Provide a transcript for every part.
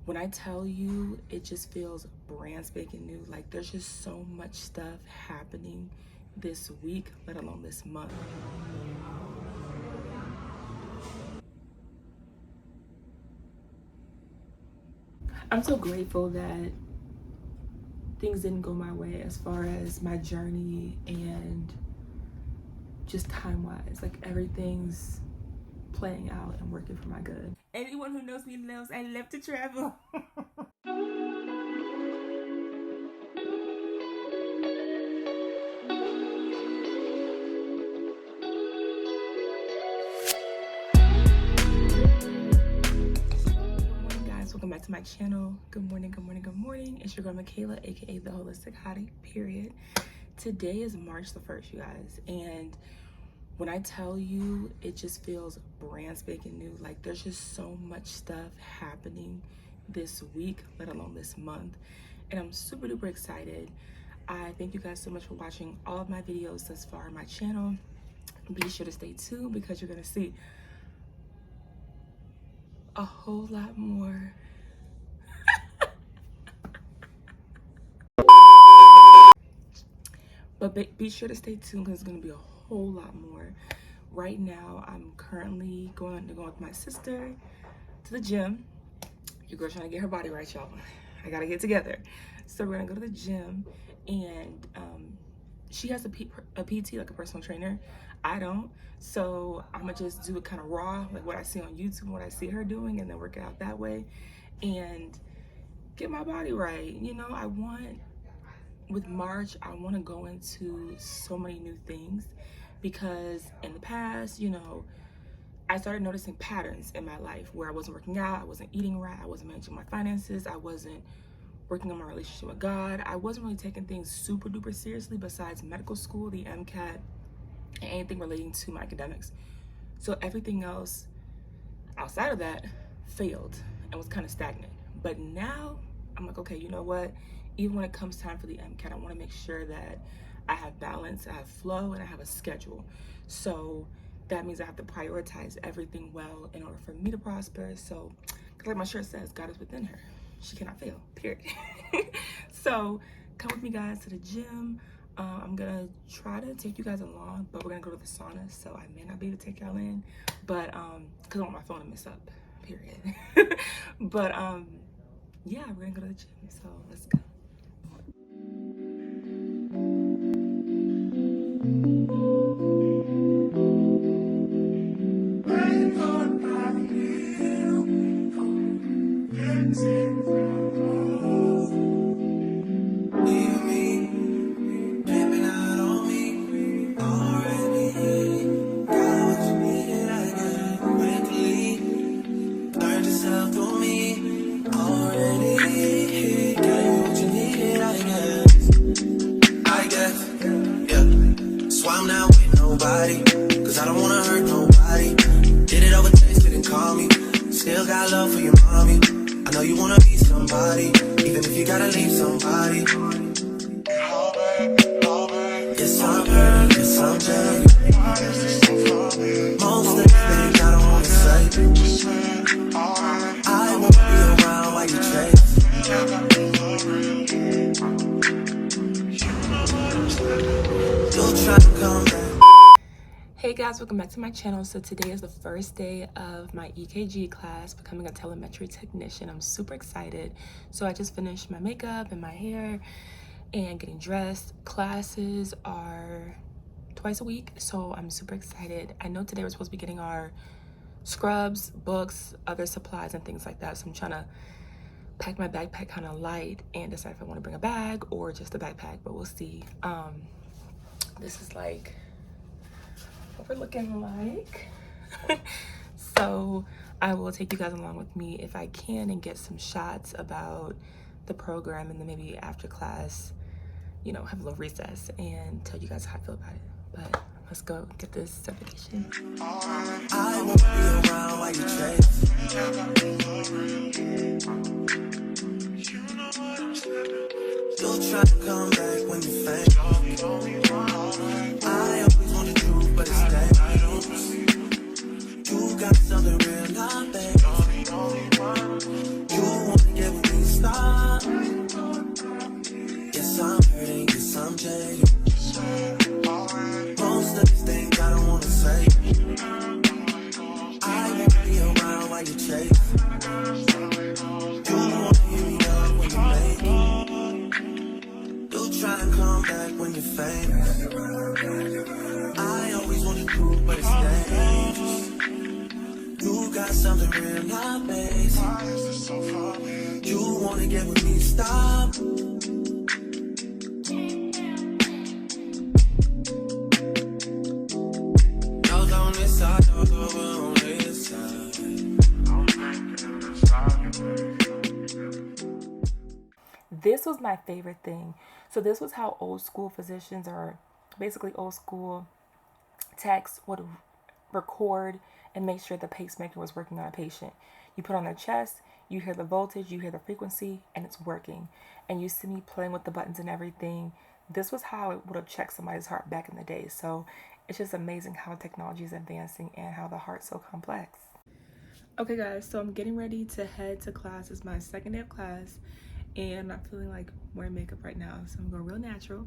When I tell you, it just feels brand spanking new. Like, there's just so much stuff happening this week, let alone this month. I'm so grateful that things didn't go my way as far as my journey and just time-wise. Like, everything's playing out and working for my good. Anyone who knows me knows I love to travel. Welcome back to my channel. Good morning, good morning, good morning. It's your girl Mikayla, aka TheHolisticHottiee, period. Today is March the 1st, you guys, and when I tell you, it just feels brand spanking new. Like, there's just so much stuff happening this week, let alone this month, and I'm super duper excited. I thank you guys so much for watching all of my videos thus far on my channel. Be sure to stay tuned because you're gonna see a whole lot more. But be sure to stay tuned because it's going to be a whole lot more. Right now, I'm currently going with my sister to the gym. Your girl's trying to get her body right, y'all. I got to get together. So we're going to go to the gym, and she has a PT, like a personal trainer. I don't. So I'm going to just do it kind of raw, like what I see on YouTube, what I see her doing, and then work it out that way and get my body right. You know, with March, I want to go into so many new things because in the past, you know, I started noticing patterns in my life where I wasn't working out, I wasn't eating right, I wasn't managing my finances, I wasn't working on my relationship with God. I wasn't really taking things super duper seriously besides medical school, the MCAT, and anything relating to my academics. So everything else outside of that failed and was kind of stagnant. But now I'm like, okay, you know what? Even when it comes time for the MCAT, I want to make sure that I have balance, I have flow, and I have a schedule. So that means I have to prioritize everything well in order for me to prosper. So, like my shirt says, God is within her. She cannot fail, period. So come with me, guys, to the gym. I'm going to try to take you guys along, but we're going to go to the sauna, so I may not be able to take y'all in. But, because I want my phone to mess up, period. But, yeah, we're going to go to the gym, so let's go. Cause I don't wanna hurt nobody. Did it over text, didn't call me. Still got love for your mommy. I know you wanna be somebody, even if you gotta leave somebody. Yes, I'm hurt, yes, I'm dead. Most of the things I don't wanna say. I won't be around while you chase. You'll try to come back. Hey guys, welcome back to my channel. So today is the first day of my EKG class, becoming a telemetry technician. I'm super excited. So I just finished my makeup and my hair and getting dressed. Classes are twice a week, so I'm super excited. I know today we're supposed to be getting our scrubs, books, other supplies and things like that. So I'm trying to pack my backpack kind of light and decide if I want to bring a bag or just a backpack, but we'll see. This is like what we're looking like. So I will take you guys along with me if I can and get some shots about the program, and then maybe after class, you know, have a little recess and tell you guys how I feel about it. But let's go get this certification. I won't be around while you chase. You'll try to come back when you faint. I always want the truth, but it's dangerous. You got something real, not bad. You wanna get famous. I always want the truth, but it's dangerous. You got something real, not base. You wanna get with me, stop. Y'all on this side, y'all over on this side. This was my favorite thing. So this was how old school physicians, or basically old school techs, would record and make sure the pacemaker was working on a patient. You put on their chest, you hear the voltage, you hear the frequency, and it's working. And you see me playing with the buttons and everything. This was how it would have checked somebody's heart back in the day. So it's just amazing how technology is advancing and how the heart's so complex. Okay guys, so I'm getting ready to head to class. It's my second day of class and I'm not feeling like wearing makeup right now, so I'm going real natural.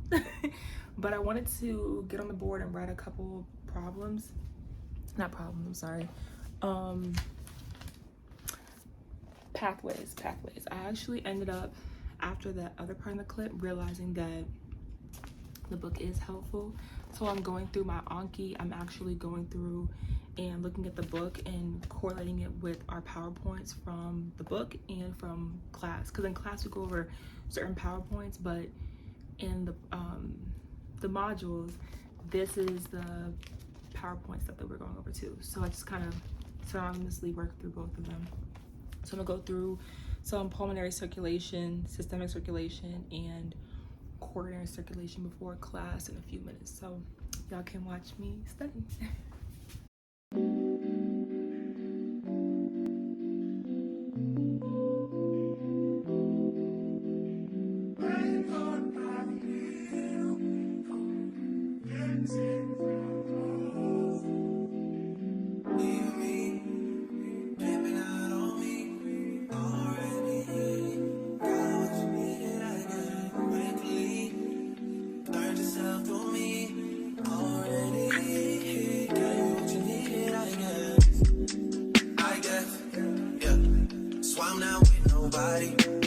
But I wanted to get on the board and write a couple problems. Not problems, I'm sorry. Pathways. I actually ended up, after that other part of the clip, realizing that the book is helpful. So I'm going through my Anki. I'm actually going through and looking at the book and correlating it with our PowerPoints from the book and from class. Because in class we go over certain PowerPoints, but in the modules, this is the PowerPoint stuff that we're going over too. So I just kind of synonymously work through both of them. So I'm gonna go through some pulmonary circulation, systemic circulation, and coronary circulation before class in a few minutes. So y'all can watch me study.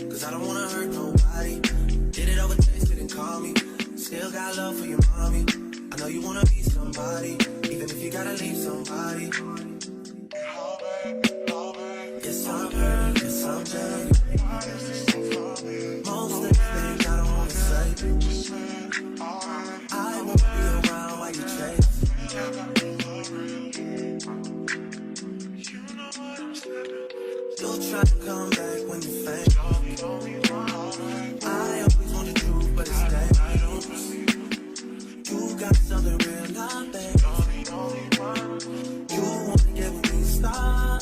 Cause I don't wanna hurt nobody. Did it over text, didn't call me. Still got love for your mommy. I know you wanna be somebody, even if you gotta leave somebody. Yes, I'm hurt, yes, I'm dead. Most of the things I don't wanna say. I won't be around while you chase. You'll try to come back when you faint. I always want the truth, but it's dangerous. You got something real, not bad. You wanna get with me, stop.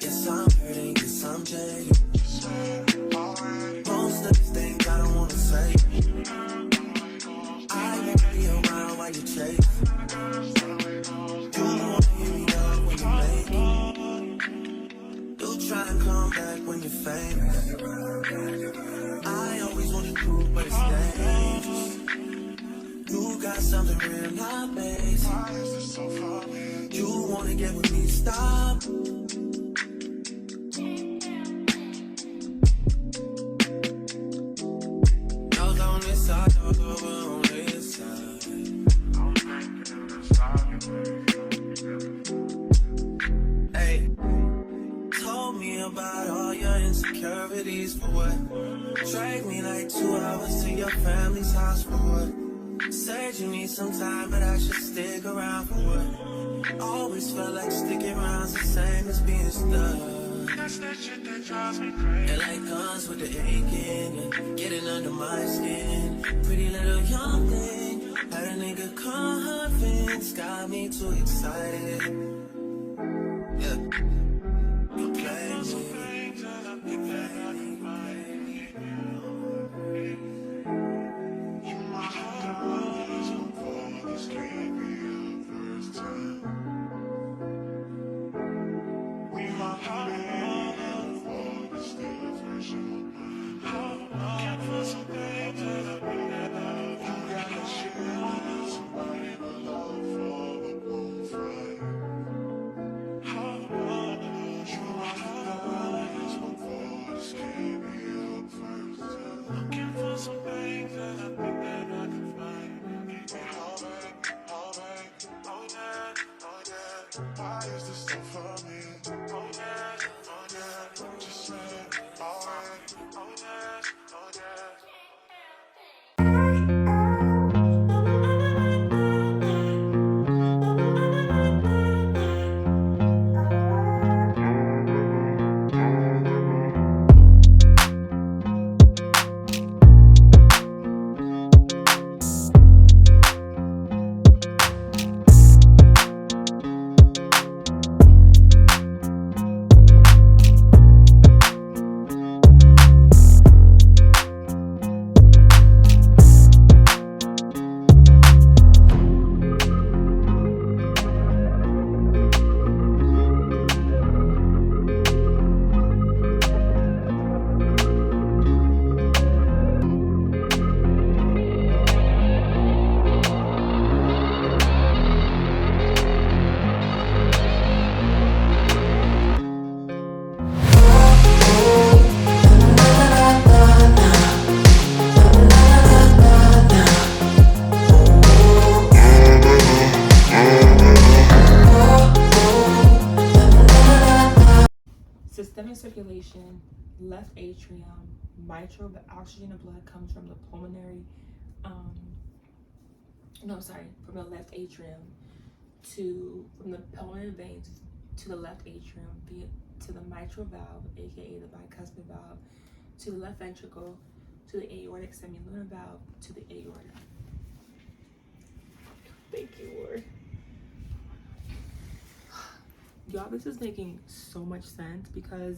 Yes, I'm hurting, yes, I'm jaded. Most of these things I don't wanna say. I won't be around while you chase. You wanna hear me up when you make it. Try and come back when you're famous. I always want the truth, but it's dangerous. You got something real, not base. You wanna get with me, stop. Y'all on this side, y'all over on this side. Hey. Me about all your insecurities for what? Drag me like 2 hours to your family's house for what? Said you need some time, but I should stick around for what? Always felt like sticking around's the same as being stuck. That's that shit that drives me crazy. And like guns with the aching and getting under my skin. Pretty little young thing, had a nigga convinced, got me too excited. Yeah. then left atrium, mitral, the oxygen of blood comes from the pulmonary, from the left atrium from the pulmonary veins to the left atrium, to the mitral valve, aka the bicuspid valve, to the left ventricle, to the aortic semilunar valve, to the aorta. Thank you, Lord. Y'all, this is making so much sense because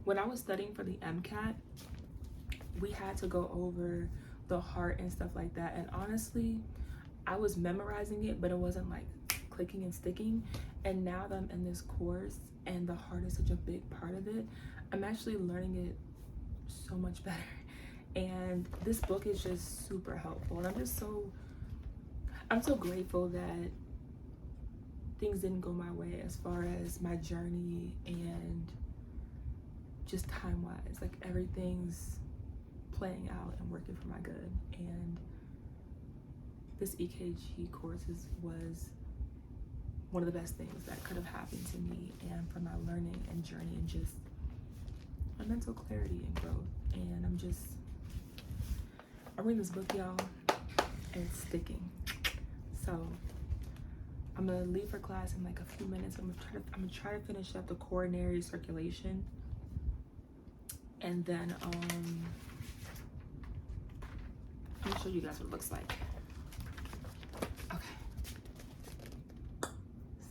when I was studying for the MCAT, we had to go over the heart and stuff like that. And honestly, I was memorizing it, but it wasn't like clicking and sticking. And now that I'm in this course and the heart is such a big part of it, I'm actually learning it so much better. And this book is just super helpful. And I'm so grateful that things didn't go my way as far as my journey and just time-wise. Like, everything's playing out and working for my good. And this EKG course was one of the best things that could have happened to me, and for my learning and journey and just my mental clarity and growth. And I'm reading this book, y'all, and it's sticking. So I'm gonna leave for class in like a few minutes. I'm gonna try to finish up the coronary circulation, and then I'm gonna show you guys what it looks like. Okay.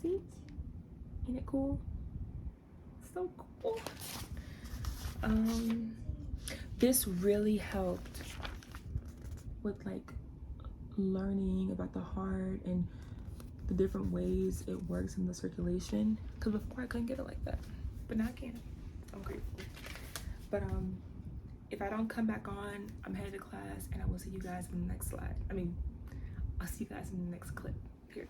See? Ain't it cool? So cool. This really helped with like learning about the heart and the different ways it works in the circulation, because before I couldn't get it like that, but now I can. I'm grateful. But if I don't come back on, I'm headed to class, and I will see you guys in the next slide. I'll see you guys in the next clip. Period.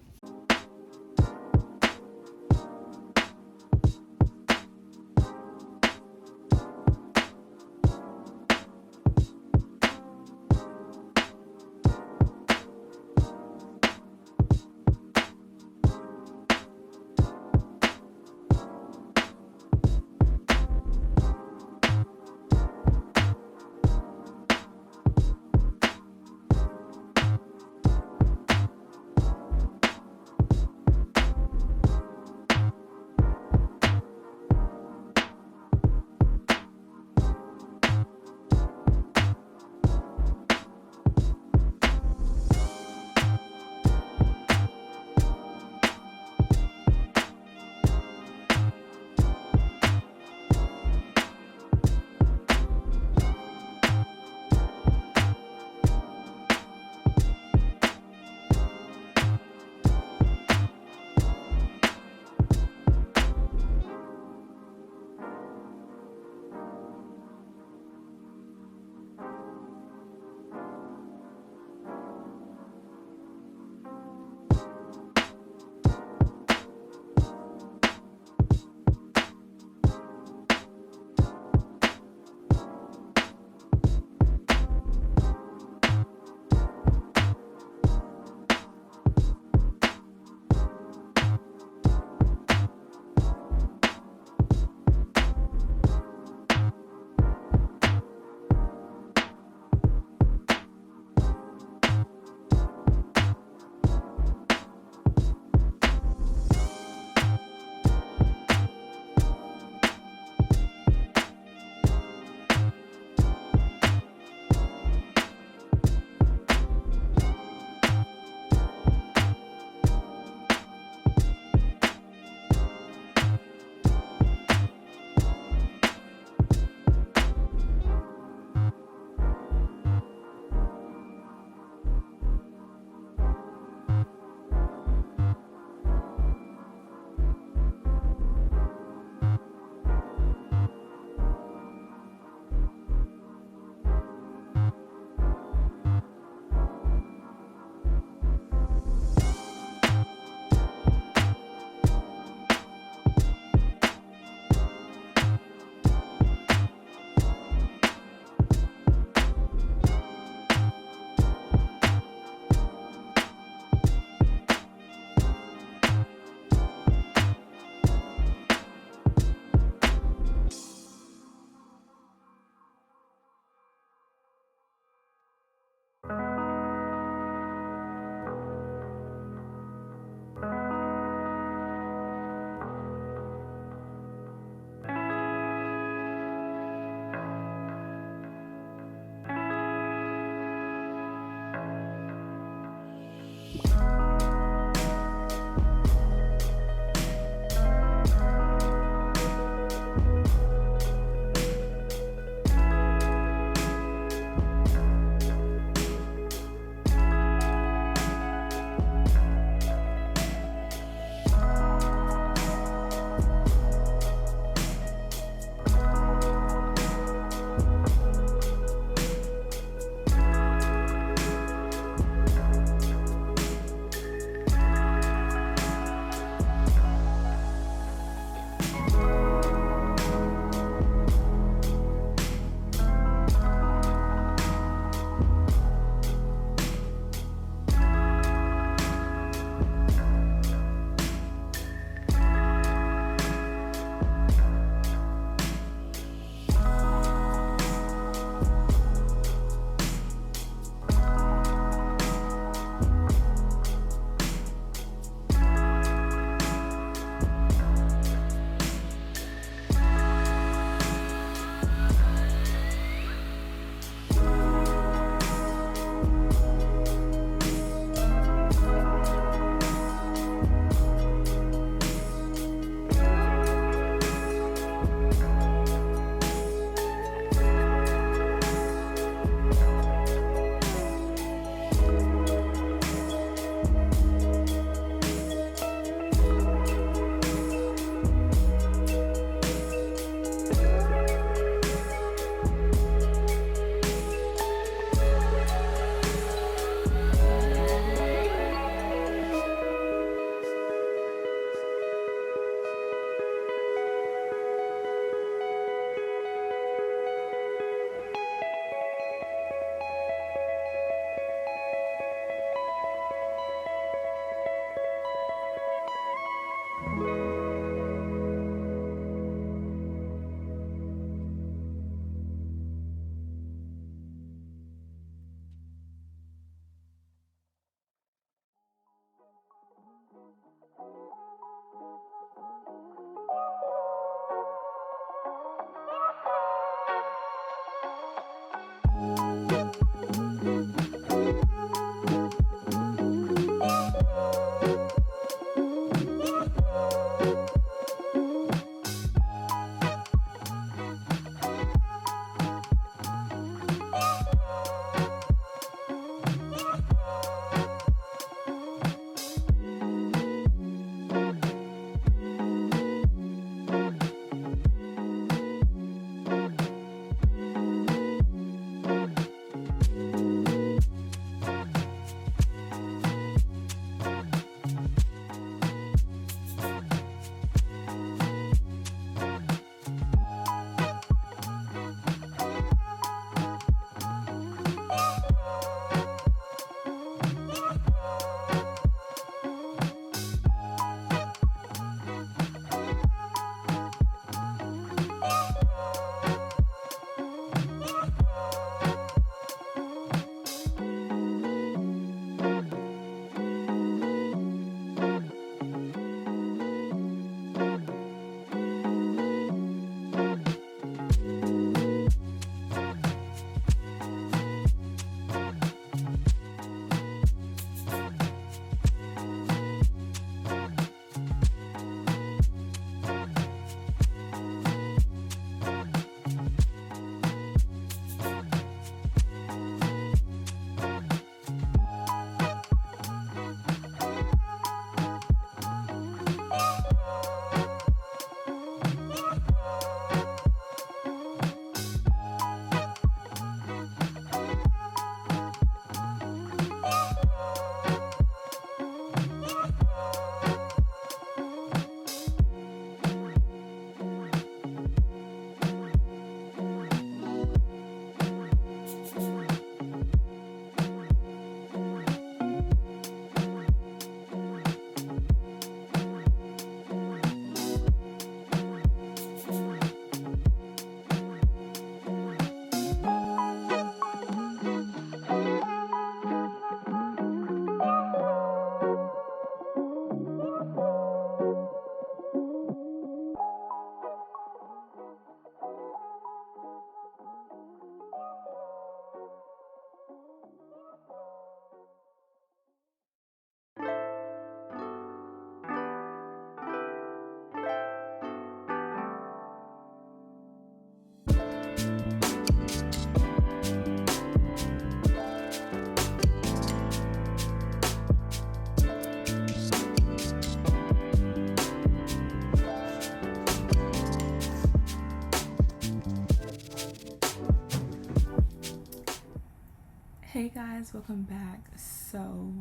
Hey guys, welcome back. So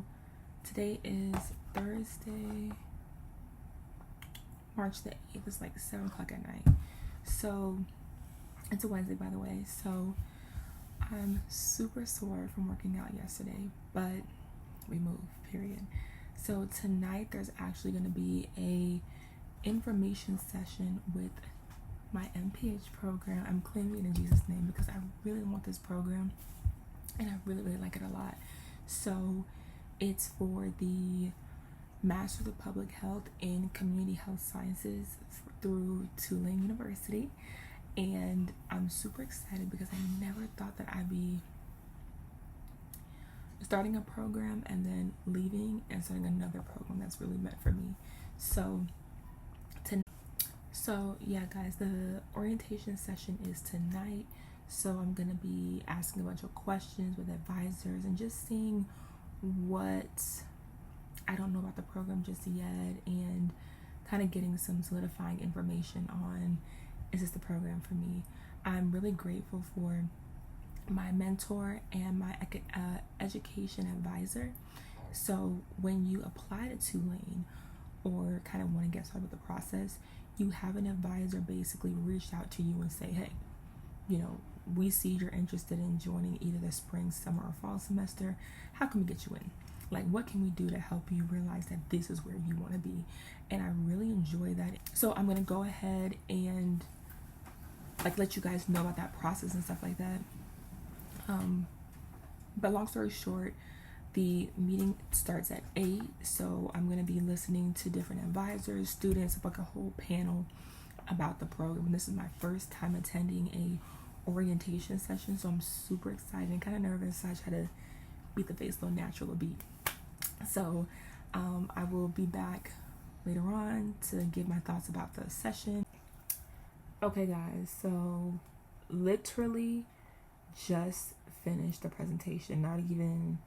today is Thursday, March the 8th. It's like 7 o'clock at night. So it's a Wednesday, by the way. So I'm super sore from working out yesterday, but we moved, period. So tonight there's actually going to be a information session with my MPH program. I'm claiming it in Jesus' name because I really want this program and I really like it a lot. So it's for the Master's of Public Health in Community Health Sciences through Tulane University, and I'm super excited because I never thought that I'd be starting a program and then leaving and starting another program that's really meant for me. So yeah guys, the orientation session is tonight. So I'm going to be asking a bunch of questions with advisors and just seeing what I don't know about the program just yet, and kind of getting some solidifying information on, is this the program for me? I'm really grateful for my mentor and my education advisor. So when you apply to Tulane or kind of want to get started with the process, you have an advisor basically reach out to you and say, hey, you know, we see you're interested in joining either the spring, summer, or fall semester. How can we get you in? Like, what can we do to help you realize that this is where you want to be? And I really enjoy that. So I'm going to go ahead and like let you guys know about that process and stuff like that. But long story short, the meeting starts at 8. So I'm going to be listening to different advisors, students, like a whole panel about the program. And this is my first time attending a orientation session, so I'm super excited and kind of nervous. So I try to beat the face a little natural a beat. So I will be back later on to give my thoughts about the session. Okay guys, so literally just finished the presentation, not even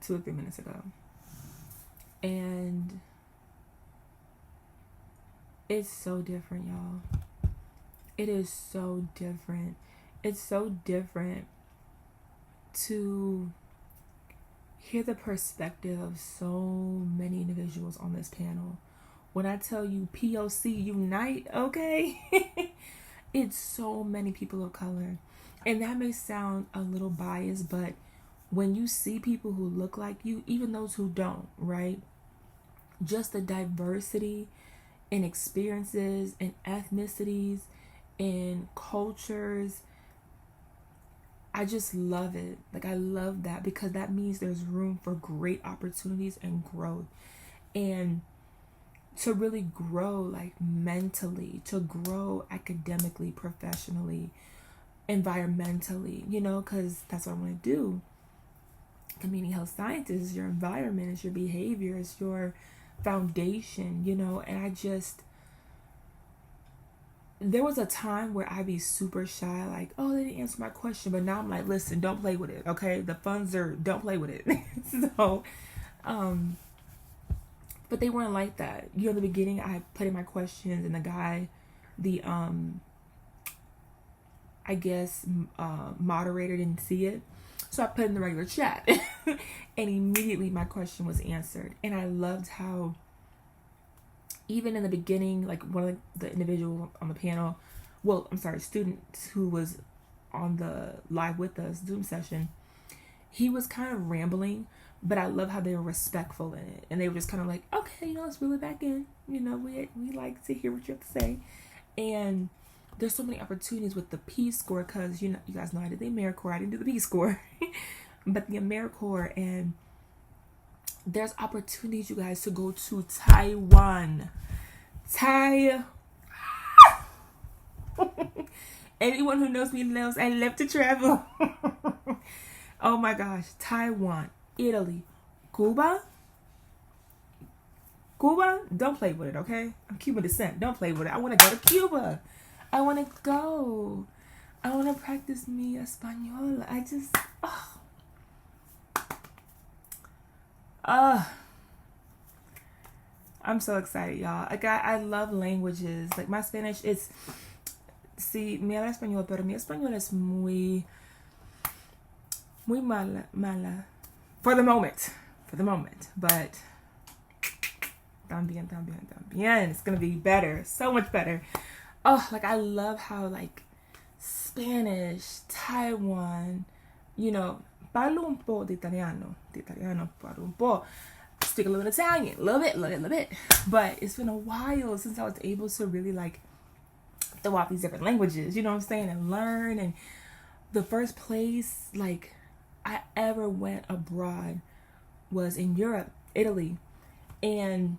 2 or 3 minutes ago. And it's so different, y'all. It is so different. It's so different to hear the perspective of so many individuals on this panel. When I tell you POC unite, okay? It's so many people of color. And that may sound a little biased, but when you see people who look like you, even those who don't, right? Just the diversity in experiences and ethnicities and cultures, I just love it. Like, I love that, because that means there's room for great opportunities and growth. And to really grow, like, mentally, to grow academically, professionally, environmentally, you know, because that's what I want to do. Community health scientist is your environment, it's your behavior, it's your foundation, you know. And there was a time where I'd be super shy, like, oh, they didn't answer my question. But now I'm like, listen, don't play with it, okay? The funds don't play with it. So, but they weren't like that. You know, in the beginning, I put in my questions, and the guy, moderator didn't see it. So I put in the regular chat, and immediately my question was answered. And I loved how, even in the beginning, like, one of the individuals on the panel, student who was on the live with us Zoom session, he was kind of rambling, but I love how they were respectful in it. And they were just kind of like, okay, you know, let's reel it back in. You know, we like to hear what you have to say. And there's so many opportunities with the Peace Corps, because, you know, you guys know I did the AmeriCorps. I didn't do the Peace Corps, but the AmeriCorps. And there's opportunities, you guys, to go to Taiwan. Anyone who knows me knows I love to travel. Oh my gosh. Taiwan, Italy, Cuba. Don't play with it, okay? I'm Cuban descent. Don't play with it. I want to go to Cuba. I want to go. I want to practice mi español. I'm so excited, y'all. I love languages. Like, my Spanish is, me habla español, pero mi español es muy mala. For the moment. But también. It's going to be better. So much better. Oh, like, I love how, like, Spanish, Taiwan, you know, parlo un po' di italiano, parlo un po'. Speak a little Italian, a little bit. But it's been a while since I was able to really, like, throw out these different languages, you know what I'm saying, and learn. And the first place, like, I ever went abroad was in Europe, Italy. And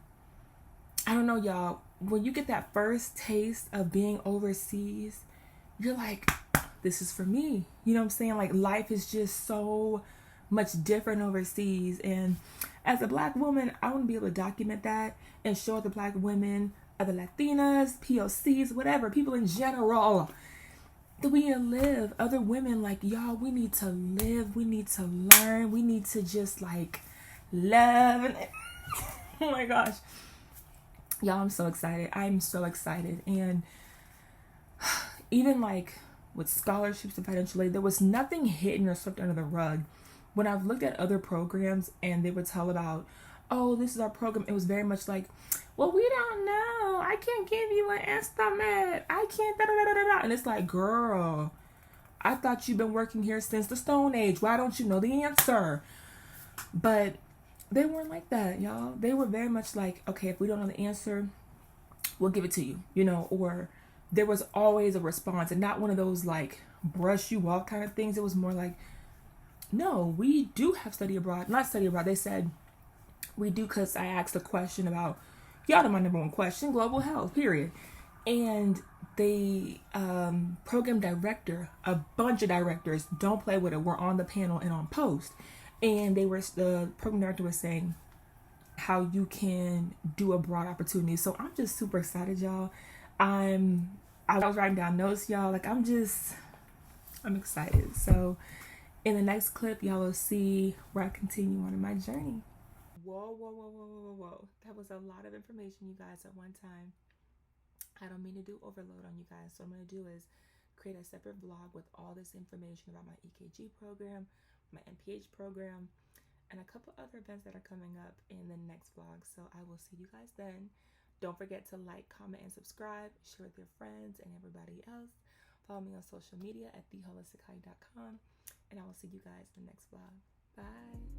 I don't know, y'all, when you get that first taste of being overseas, you're like, this is for me. You know what I'm saying? Like, life is just so much different overseas. And as a Black woman, I want to be able to document that and show the Black women, other Latinas, POCs, whatever, people in general, that we need to live. Other women, like, y'all, we need to live. We need to learn. We need to just, like, love. And oh my gosh. Y'all, I'm so excited. I'm so excited. And even, like, with scholarships and financial aid, there was nothing hidden or swept under the rug. When I've looked at other programs and they would tell about, oh, this is our program, it was very much like, well, we don't know. I can't give you an estimate. I can't da-da-da-da-da. And it's like, girl, I thought you've been working here since the Stone Age. Why don't you know the answer? But they weren't like that, y'all. They were very much like, okay, if we don't know the answer, we'll give it to you, you know, or there was always a response, and not one of those, like, brush you off kind of things. It was more like, no, we do have study abroad. Not study abroad. They said we do, because I asked a question about, y'all know my number one question, global health, period. And the program director, a bunch of directors, don't play with it, were on the panel and on post. And the program director was saying how you can do a broad opportunity. So I'm just super excited, y'all. I was writing down notes, y'all. Like, I'm excited. So in the next clip, y'all will see where I continue on in my journey. Whoa. That was a lot of information, you guys, at one time. I don't mean to do overload on you guys. So what I'm going to do is create a separate vlog with all this information about my EKG program, my NPH program, and a couple other events that are coming up in the next vlog. So I will see you guys then. Don't forget to like, comment, and subscribe. Share with your friends and everybody else. Follow me on social media at TheHolisticHottiee.com. And I will see you guys in the next vlog. Bye.